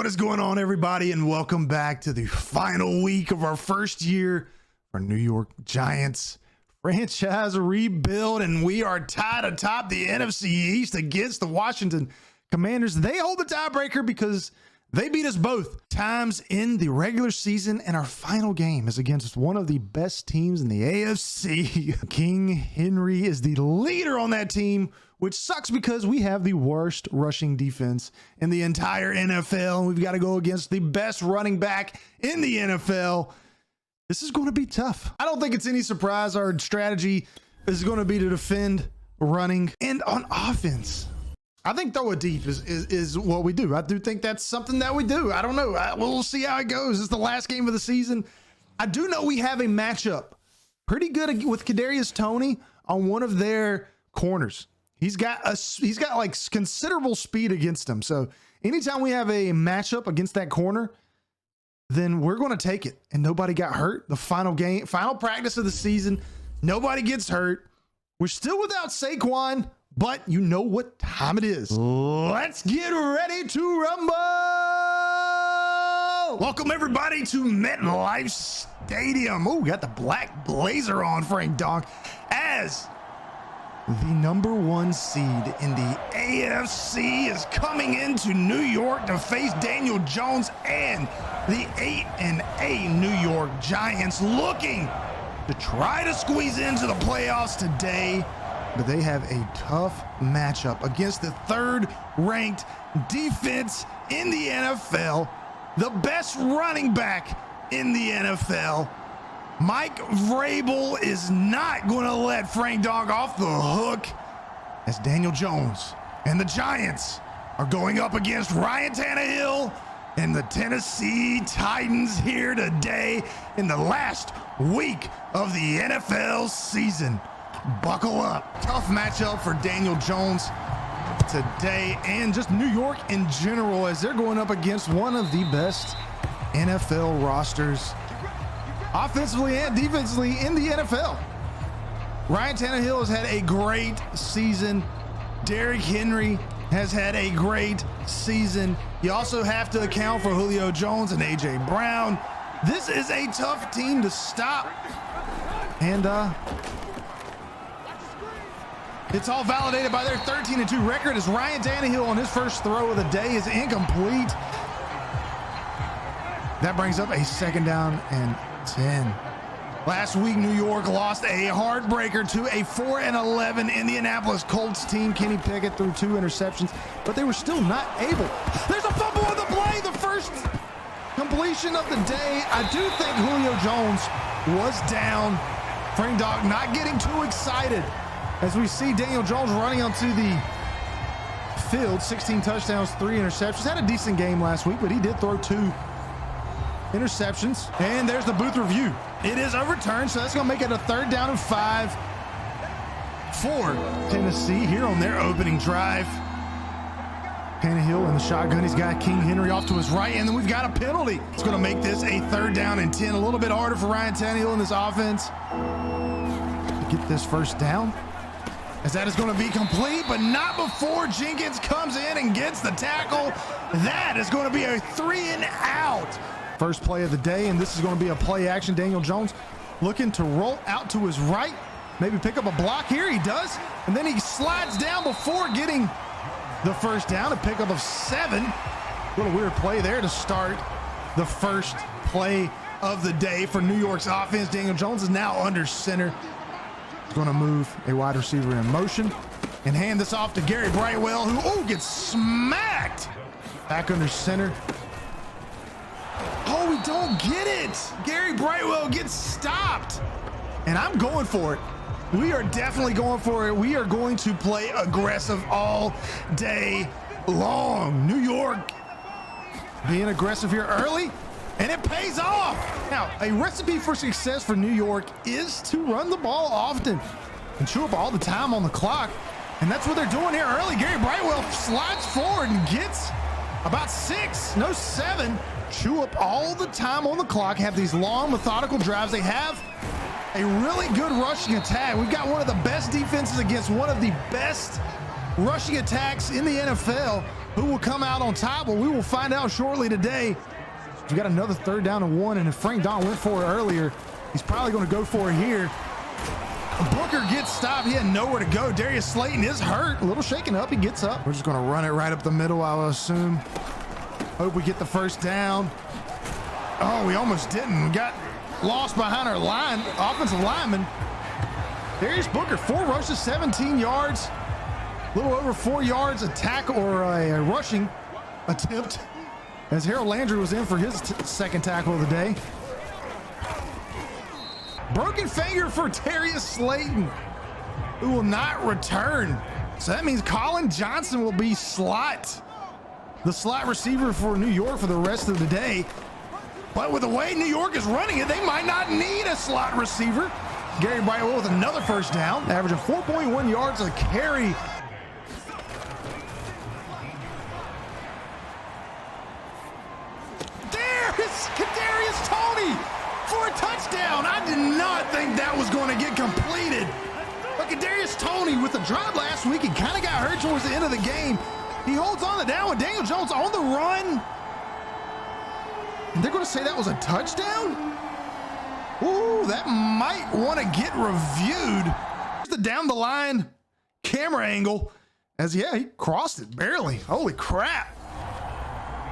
What is going on, everybody, and welcome back to the final week of our first year for New York Giants franchise rebuild, and we are tied atop the NFC East against the Washington Commanders. They hold the tiebreaker because they beat us both times in the regular season, and our final game is against one of the best teams in the AFC. King Henry is the leader on that team, which sucks because we have the worst rushing defense in the entire NFL. And we've got to go against the best running back in the NFL. This is going to be tough. I don't think it's any surprise our strategy is going to be to defend running and on offense. I think throw it deep is what we do. I do think that's something that we do. I don't know. We'll see how it goes. It's the last game of the season. I do know we have a matchup pretty good with Kadarius Toney on one of their corners. He's got like considerable speed against him. So anytime we have a matchup against that corner, then we're going to take it. And nobody got hurt. The final practice of the season, nobody gets hurt. We're still without Saquon, but you know what time it is. Let's get ready to rumble. Welcome everybody to MetLife Stadium. Oh, we got the black blazer on, Frank Donk, as the #1 seed in the AFC is coming into New York to face Daniel Jones and the 8-8 New York Giants, looking to try to squeeze into the playoffs today. But they have a tough matchup against the third-ranked defense in the NFL, the best running back in the NFL. Mike Vrabel is not going to let Frank Donk off the hook, as Daniel Jones and the Giants are going up against Ryan Tannehill and the Tennessee Titans here today in the last week of the NFL season. Buckle up. Tough matchup for Daniel Jones today, and just New York in general, as they're going up against one of the best NFL rosters offensively and defensively in the NFL. Ryan Tannehill has had a great season. Derrick Henry has had a great season. You also have to account for Julio Jones and A.J. Brown. This is a tough team to stop. And it's all validated by their 13-2 record, as Ryan Tannehill on his first throw of the day is incomplete. That brings up a 2nd down and 10. Last week, New York lost a heartbreaker to a 4-11 Indianapolis Colts team. Kenny Pickett threw 2 interceptions, but they were still not able. There's a fumble on the play, the first completion of the day. I do think Julio Jones was down. Frank Donk not getting too excited as we see Daniel Jones running onto the field. 16 touchdowns, 3 interceptions. Had a decent game last week, but he did throw 2 interceptions. And there's the booth review. It is overturned, so that's going to make it a 3rd down and 5 for Tennessee here on their opening drive. Tannehill in the shotgun. He's got King Henry off to his right, and then we've got a penalty. It's going to make this a 3rd down and 10. A little bit harder for Ryan Tannehill in this offense to get this 1st down, as that is going to be complete, but not before Jenkins comes in and gets the tackle. That is going to be a 3-and-out. First play of the day, and this is going to be a play action. Daniel Jones looking to roll out to his right, maybe pick up a block here. He does, and then he slides down before getting the 1st down, a pickup of 7. A little weird play there to start the first play of the day for New York's offense. Daniel Jones is now under center. He's going to move a wide receiver in motion and hand this off to Gary Brightwell, who gets smacked back under center. Oh, we don't get it. Gary Brightwell gets stopped, and I'm going for it. We are definitely going for it. We are going to play aggressive all day long. New York being aggressive here early, and it pays off. Now, a recipe for success for New York is to run the ball often and chew up all the time on the clock, and that's what they're doing here early. Gary Brightwell slides forward and gets about 6, no 7. Chew up all the time on the clock, have these long, methodical drives. They have a really good rushing attack. We've got one of the best defenses against one of the best rushing attacks in the NFL. Who will come out on top? Well, we will find out shortly today. We got another 3rd down and 1, and if Frank Don went for it earlier, he's probably going to go for it here. Booker gets stopped. He had nowhere to go. Darius Slayton is hurt. A little shaken up. He gets up. We're just going to run it right up the middle, I will assume. Hope we get the 1st down. Oh, we almost didn't. We got lost behind our line, offensive lineman. Darius Booker, 4 rushes, 17 yards. A little over 4 yards, a tackle or a rushing attempt, as Harold Landry was in for his 2nd tackle of the day. Broken finger for Darius Slayton, who will not return. So that means Colin Johnson will be the slot receiver for New York for the rest of the day. But with the way New York is running it, they might not need a slot receiver. Gary Brightwell with another 1st down, averaging 4.1 yards a carry. Kadarius Toney for a touchdown. I did not think that was going to get completed. But Kadarius Toney with the drop last week, he kind of got hurt towards the end of the game. He holds on to down with Daniel Jones on the run. And they're going to say that was a touchdown? Ooh, that might want to get reviewed. Here's the down the line camera angle as, yeah, he crossed it barely. Holy crap.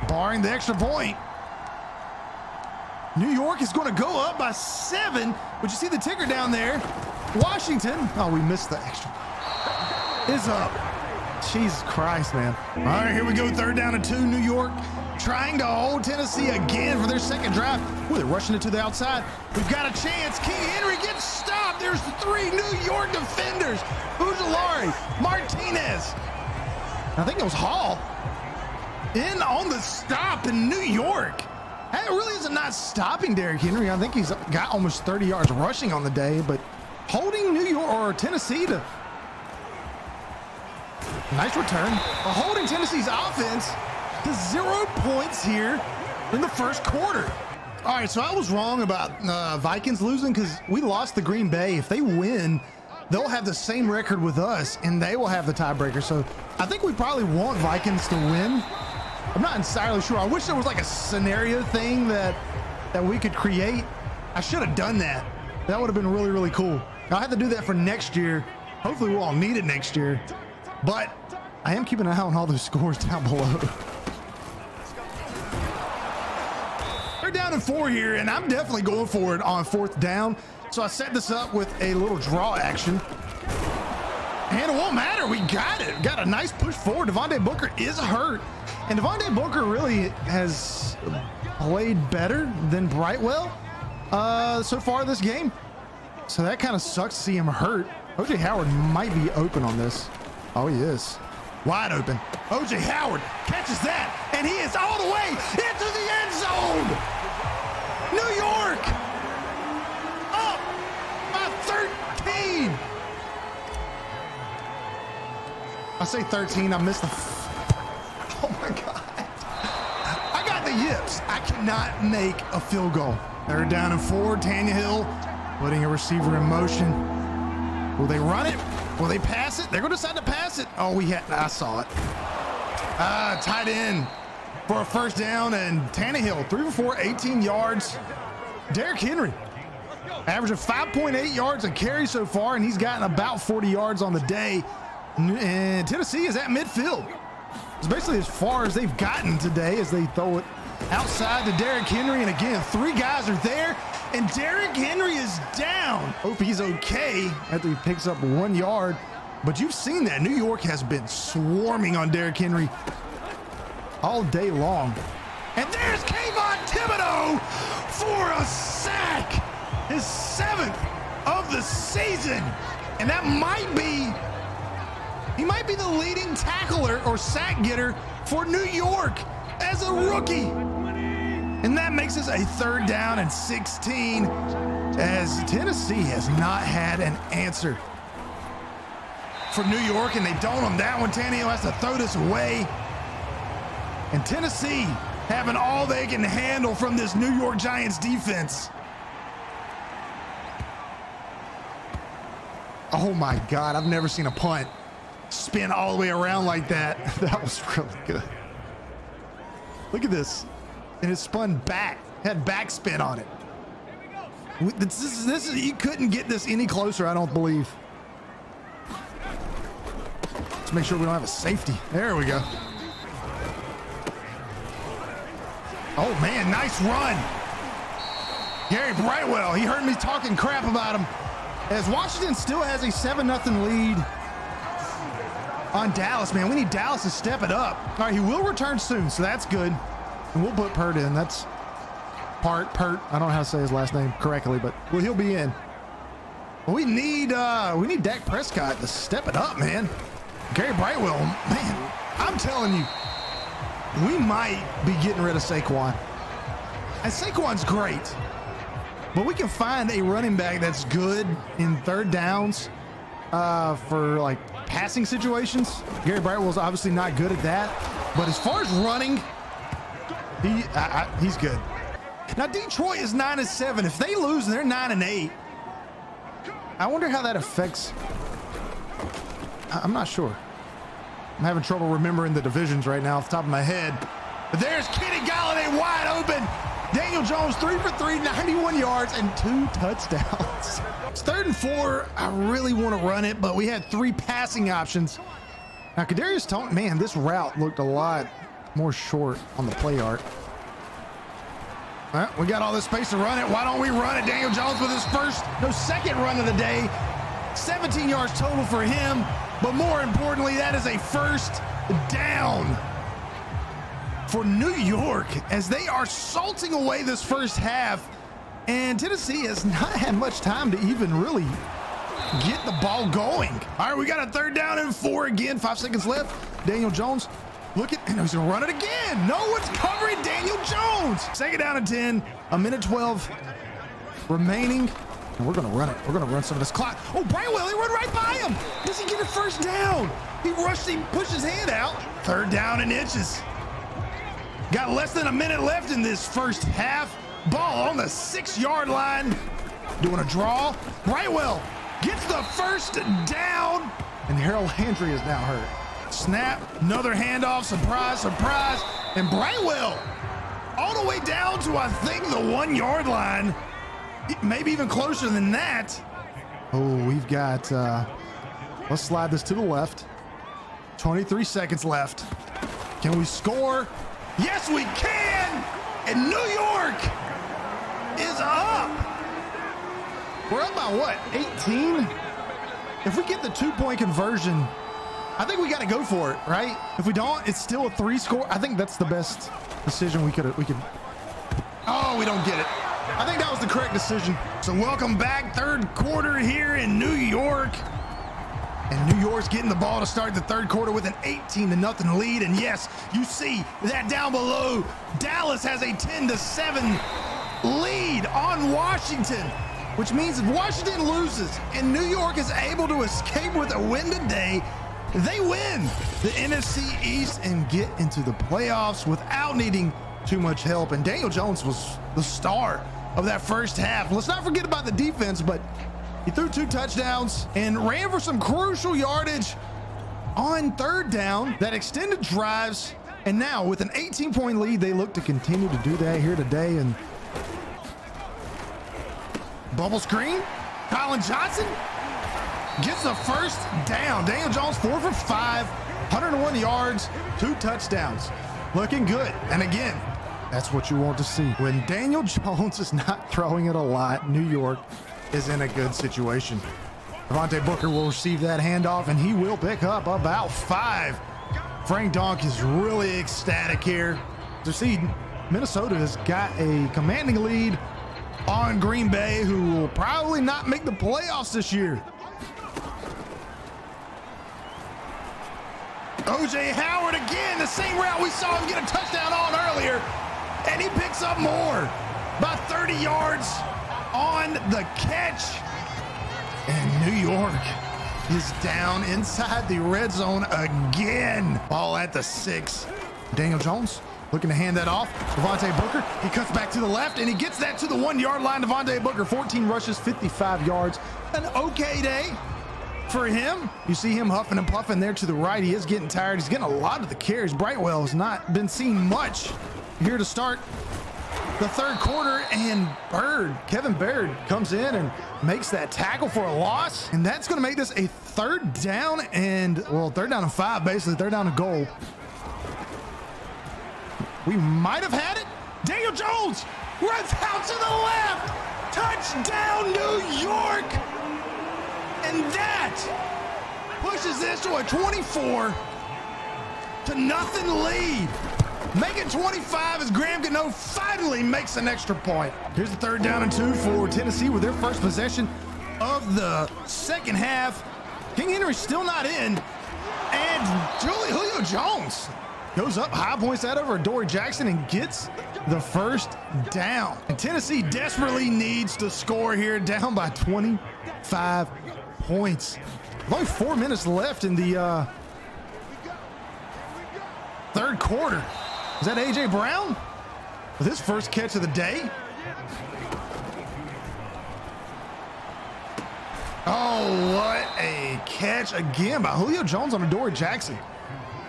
Barring the extra point. New York is going to go up by 7. But you see the ticker down there? Washington, oh, we missed the extra, is up. Jesus Christ, man. All right, here we go. 3rd down and 2. New York trying to hold Tennessee again for their 2nd drive. Ooh, they're rushing it to the outside. We've got a chance. King Henry gets stopped. There's 3 New York defenders. Ujulari, Martinez. I think it was Hall in on the stop in New York. Hey, it really isn't not stopping Derrick Henry. I think he's got almost 30 yards rushing on the day, but holding New York or Tennessee to nice return. But holding Tennessee's offense to 0 points here in the 1st quarter. All right, so I was wrong about Vikings losing because we lost to Green Bay. If they win, they'll have the same record with us, and they will have the tiebreaker. So I think we probably want Vikings to win. I'm not entirely sure. I wish there was like a scenario thing that we could create. I should have done that. That would have been really, really cool. I'll have to do that for next year. Hopefully we'll all need it next year. But I am keeping an eye on all those scores down below. They're down and 4 here, and I'm definitely going for it on 4th down. So I set this up with a little draw action. And it won't matter. We got it. Got a nice push forward. Devontae Booker is hurt. And Devontae Booker really has played better than Brightwell so far this game. So that kind of sucks to see him hurt. O.J. Howard might be open on this. Oh, he is. Wide open. O.J. Howard catches that, and he is all the way into the end zone. New York up by 13. I say 13. I missed the. Oh my God. I got the yips. I cannot make a field goal. They're down and 4. Tannehill putting a receiver in motion. Will they run it? Will they pass it? They're going to decide to pass it. Oh, I saw it. Tight end for a 1st down, and Tannehill 3 for 4, 18 yards. Derrick Henry averaging 5.8 yards a carry so far, and he's gotten about 40 yards on the day. And Tennessee is at midfield. It's basically as far as they've gotten today as they throw it outside to Derrick Henry. And again, 3 guys are there, and Derrick Henry is down. Hope he's okay after he picks up 1 yard. But you've seen that. New York has been swarming on Derrick Henry all day long. And there's Kayvon Thibodeau for a sack. His 7th of the season. And that he might be the leading tackler or sack getter for New York as a rookie. And that makes us a 3rd down and 16 as Tennessee has not had an answer for New York, and they don't on that one. Tannehill has to throw this away. And Tennessee having all they can handle from this New York Giants defense. Oh my God, I've never seen a punt spin all the way around like that. That was really good. Look at this. And it spun back, had backspin on it. This is, you couldn't get this any closer, I don't believe. Let's make sure we don't have a safety. There we go. Oh man, nice run. Gary Brightwell, he heard me talking crap about him. As Washington still has a 7-0 lead on Dallas, man. We need Dallas to step it up. All right, he will return soon, so that's good. And we'll put Pert in. That's Pert. I don't know how to say his last name correctly, but well, he'll be in. We need Dak Prescott to step it up, man. Gary Brightwell, man, I'm telling you, we might be getting rid of Saquon. And Saquon's great, but we can find a running back that's good in third downs for like passing situations. Gary Brightwell's obviously not good at that, but as far as running, he's good. Now Detroit is 9-7. If they lose, they're 9-8. I wonder how that affects. I'm not sure. I'm having trouble remembering the divisions right now off the top of my head. But there's Kenny Golladay wide open. Daniel Jones 3 for 3, 91 yards and 2 touchdowns. It's 3rd and 4. I really want to run it, but we had 3 passing options. Now Kadarius Toney, man, this route looked a lot more short on the play art. Well, we got all this space to run it. Why don't we run it? Daniel Jones with his second run of the day. 17 yards total for him. But more importantly, that is a first down for New York as they are salting away this first half. And Tennessee has not had much time to even really get the ball going. All right, we got a 3rd down and 4 again. 5 seconds left. Daniel Jones. Look at, and he's gonna run it again. No one's covering Daniel Jones. 2nd down and 10, a minute 12 remaining. And we're gonna run it. We're gonna run some of this clock. Oh, Brightwell, he run right by him. Does he get a first down? He rushed, he pushed his hand out. 3rd down and inches. Got less than a minute left in this first half. Ball on the 6-yard line. Doing a draw. Brightwell gets the first down. And Harold Landry is now hurt. Snap, another handoff, surprise, surprise. And Brightwell all the way down to, I think, the 1-yard line. Maybe even closer than that. Oh, we've got, let's slide this to the left. 23 seconds left. Can we score? Yes, we can. And New York is up. We're up by what, 18? If we get the 2-point conversion, I think we got to go for it, right? If we don't, it's still a 3-score. I think that's the best decision we could. Oh, we don't get it. I think that was the correct decision. So welcome back, 3rd quarter here in New York. And New York's getting the ball to start the 3rd quarter with an 18-0 lead. And yes, you see that down below. Dallas has a 10-7 lead on Washington, which means if Washington loses and New York is able to escape with a win today, they win the NFC East and get into the playoffs without needing too much help. And Daniel Jones was the star of that first half. Let's not forget about the defense, but he threw 2 touchdowns and ran for some crucial yardage on 3rd down that extended drives. And now with an 18-point lead, they look to continue to do that here today. And bubble screen, Colin Johnson gets the first down. Daniel Jones 4 for 5, 101 yards, 2 touchdowns. Looking good. And again, that's what you want to see. When Daniel Jones is not throwing it a lot, New York is in a good situation. Devontae Booker will receive that handoff, and he will pick up about 5. Frank Donk is really ecstatic here to see Minnesota has got a commanding lead on Green Bay, who will probably not make the playoffs this year. O.J. Howard again, the same route we saw him get a touchdown on earlier, and he picks up more, about 30 yards on the catch. And New York is down inside the red zone again. Ball at the 6. Daniel Jones looking to hand that off. Devontae Booker, he cuts back to the left, and he gets that to the 1-yard line. Devontae Booker, 14 rushes, 55 yards. An okay day for him. You see him huffing and puffing there to the right. He is getting tired. He's getting a lot of the carries. Brightwell has not been seen much here to start the third quarter, and Kevin Baird comes in and makes that tackle for a loss, and that's going to make this a third down and 5, basically third down and goal. We might have had it. Daniel Jones runs out to the left. Touchdown, New York. And that pushes this to a 24-0 lead. Make it 25 as Graham Gano finally makes an extra point. Here's the third down and 2 for Tennessee with their first possession of the second half. King Henry still not in. And Julio Jones goes up high, points that over Dory Jackson and gets the first down. And Tennessee desperately needs to score here, down by 25 points. Only 4 minutes left in the third quarter. Is that A.J. Brown with his first catch of the day? Oh, what a catch again by Julio Jones on Dory Jackson.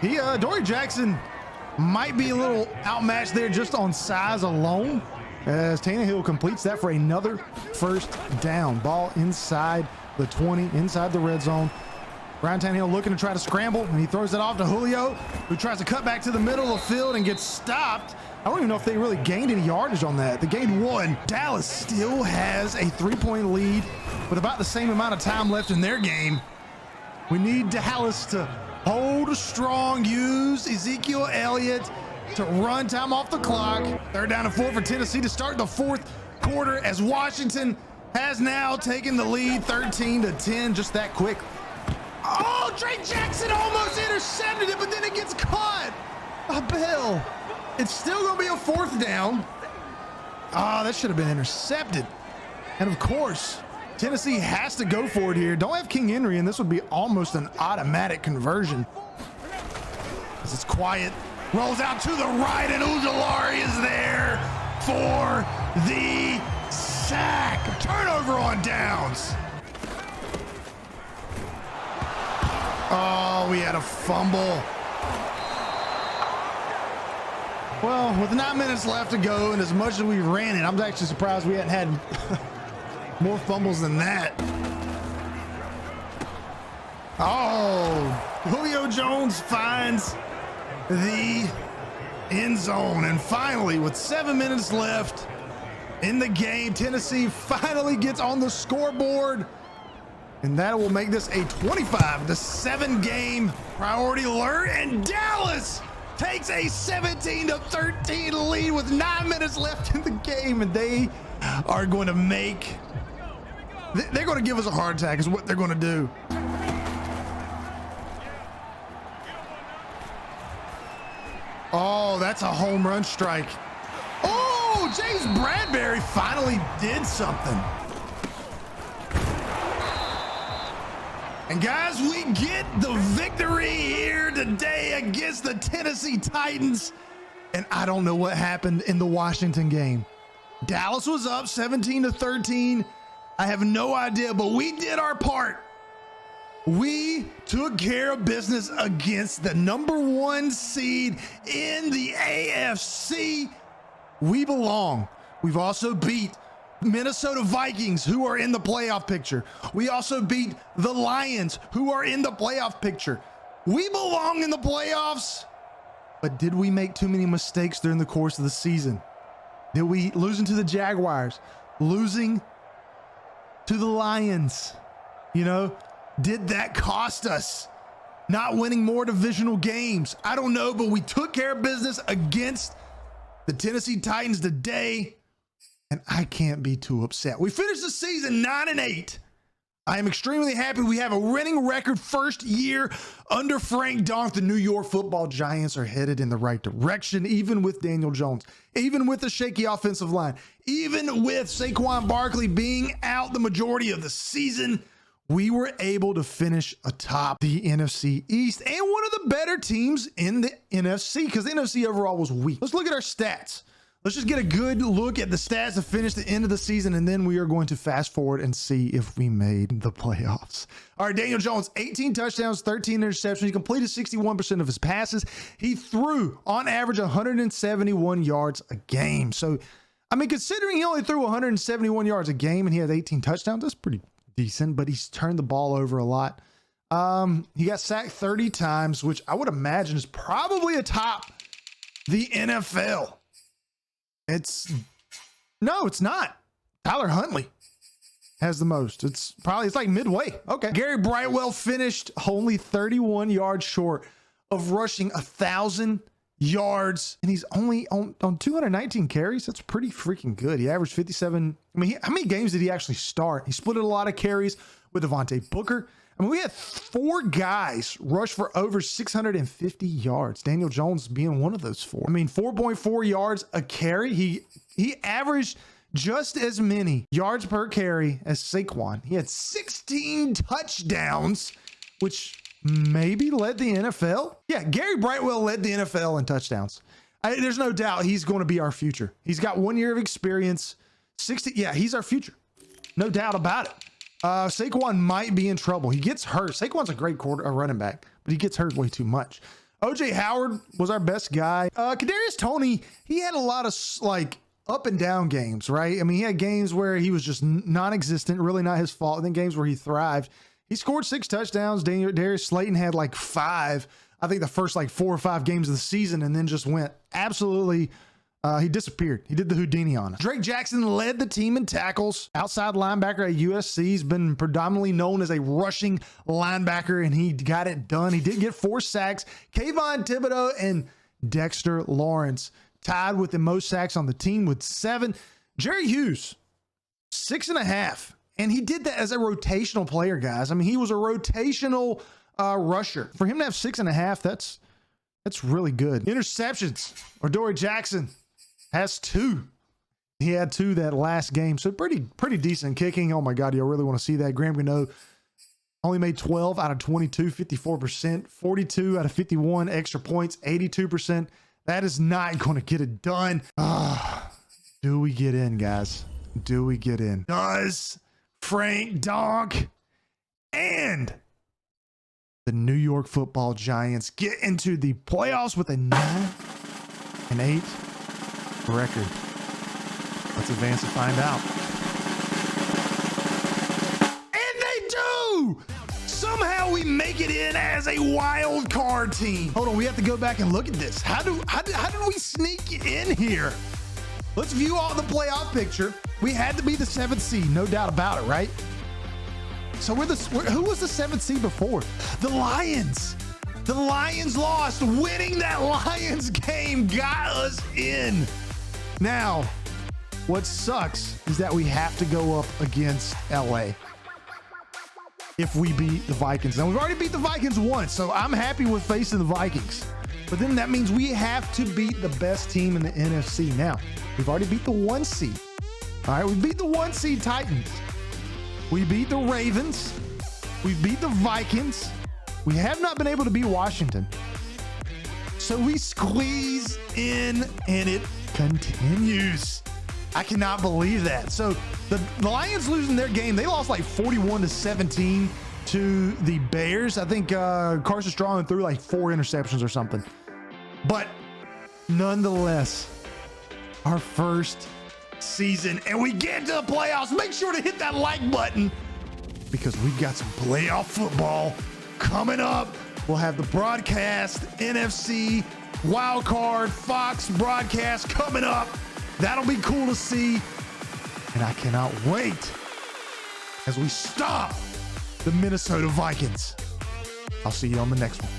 Dory Jackson might be a little outmatched there just on size alone, as Tannehill completes that for another first down. Ball inside the 20, inside the red zone. Ryan Tannehill looking to try to scramble, and he throws it off to Julio, who tries to cut back to the middle of the field and gets stopped. I don't even know if they really gained any yardage on that. They gained 1. Dallas still has a 3-point lead with about the same amount of time left in their game. We need Dallas to hold strong, use Ezekiel Elliott to run time off the clock. Third down and 4 for Tennessee to start the fourth quarter, as Washington has now taken the lead 13-10, just that quick. Oh, Drake Jackson almost intercepted it, but then it gets caught by Bell. It's still going to be a fourth down. Oh, that should have been intercepted. And of course, Tennessee has to go for it here. Don't have King Henry, and this would be almost an automatic conversion. As it's quiet, rolls out to the right, and Ujulari is there for the sack. Turnover on downs. Oh, we had a fumble. Well, with 9 minutes left to go, and as much as we ran it, I'm actually surprised we hadn't had more fumbles than that. Oh, Julio Jones finds the end zone. And finally, with 7 minutes left in the game, Tennessee finally gets on the scoreboard. And that will make this a 25-7 game priority alert. And Dallas takes a 17-13 lead with 9 minutes left in the game. And they are going to they're going to give us a heart attack is what they're going to do. Oh, that's a home run strike. Oh, James Bradbury finally did something. And guys, we get the victory here today against the Tennessee Titans. And I don't know what happened in the Washington game. Dallas was up 17-13. I have no idea, but we did our part. We took care of business against the #1 seed in the AFC. We belong. We've also beat Minnesota Vikings, who are in the playoff picture. We also beat the Lions, who are in the playoff picture. We belong in the playoffs. But did we make too many mistakes during the course of the season? Did we losing to the Jaguars, losing to the Lions? You know, did that cost us not winning more divisional games? I don't know, but we took care of business against the Tennessee Titans today. And I can't be too upset. We finished the season 9-8. I am extremely happy. We have a winning record first year under Frank Donk. The New York Football Giants are headed in the right direction, even with Daniel Jones, even with the shaky offensive line, even with Saquon Barkley being out the majority of the season. We were able to finish atop the NFC East and one of the better teams in the NFC, because the NFC overall was weak. Let's look at our stats. Let's just get a good look at the stats to finish the end of the season, and then we are going to fast forward and see if we made the playoffs. All right, Daniel Jones, 18 touchdowns, 13 interceptions. He completed 61% of his passes. He threw, on average, 171 yards a game. So, I mean, considering he only threw 171 yards a game and he has 18 touchdowns, that's pretty decent, but he's turned the ball over a lot. He got sacked 30 times, which I would imagine is probably atop the NFL. No, it's not. Tyler Huntley has the most. It's like midway. Okay. Gary Brightwell finished only 31 yards short of rushing 1,000 yards, and he's only on 219 carries. That's pretty freaking good. He averaged 57. I mean, how many games did he actually start? He split a lot of carries with Devontae Booker. I mean, we had 4 guys rush for over 650 yards. Daniel Jones being one of those 4. I mean, 4.4 yards a carry. He averaged just as many yards per carry as Saquon. He had 16 touchdowns, which maybe led the NFL. Yeah, Gary Brightwell led the NFL in touchdowns. There's no doubt he's going to be our future. He's got 1 year of experience. 60. Yeah, he's our future. No doubt about it. Saquon might be in trouble. He gets hurt. Saquon's a great running back, but he gets hurt way too much. OJ Howard was our best guy. Kadarius Toney, he had a lot of like up and down games, right? I mean, he had games where he was just non-existent, really not his fault, and then games where he thrived. He scored 6 touchdowns. Darius Slayton had like 5, I think the first like 4 or 5 games of the season, and then just went absolutely, he disappeared. He did the Houdini on us. Drake Jackson led the team in tackles. Outside linebacker at USC. He's been predominantly known as a rushing linebacker, and he got it done. He did get 4 sacks. Kayvon Thibodeau and Dexter Lawrence tied with the most sacks on the team with 7. Jerry Hughes, 6.5. And he did that as a rotational player, guys. I mean, he was a rotational rusher. For him to have 6.5, that's really good. Interceptions. Adoree Jackson has 2. He had 2 that last game. So pretty decent kicking. Oh my God, you'll really want to see that. Graham Gano only made 12 out of 22, 54%, 42 out of 51 extra points, 82%. That is not going to get it done. Do we get in, guys? Do we get in? Does Frank Donk and the New York Football Giants get into the playoffs with a 9-8 record? Let's advance and find out. And they do! Somehow we make it in as a wild card team. Hold on, we have to go back and look at this. How did we sneak in here? Let's view all the playoff picture. We had to be the 7th seed, no doubt about it, right? So who was the 7th seed before? The Lions. The Lions lost. Winning that Lions game got us in. Now, what sucks is that we have to go up against LA if we beat the Vikings. Now, we've already beat the Vikings once, so I'm happy with facing the Vikings. But then that means we have to beat the best team in the NFC. Now, we've already beat the 1 seed. All right, we beat the 1 seed Titans. We beat the Ravens. We beat the Vikings. We have not been able to beat Washington. So we squeeze in and it continues. I cannot believe that. So the Lions losing their game, they lost like 41-17 to the Bears. I think Carson Strong threw like 4 interceptions or something. But nonetheless, our first season, and we get to the playoffs. Make sure to hit that like button because we've got some playoff football coming up. We'll have the broadcast, NFC, wild card, Fox broadcast coming up. That'll be cool to see. And I cannot wait as we stop the Minnesota Vikings. I'll see you on the next one.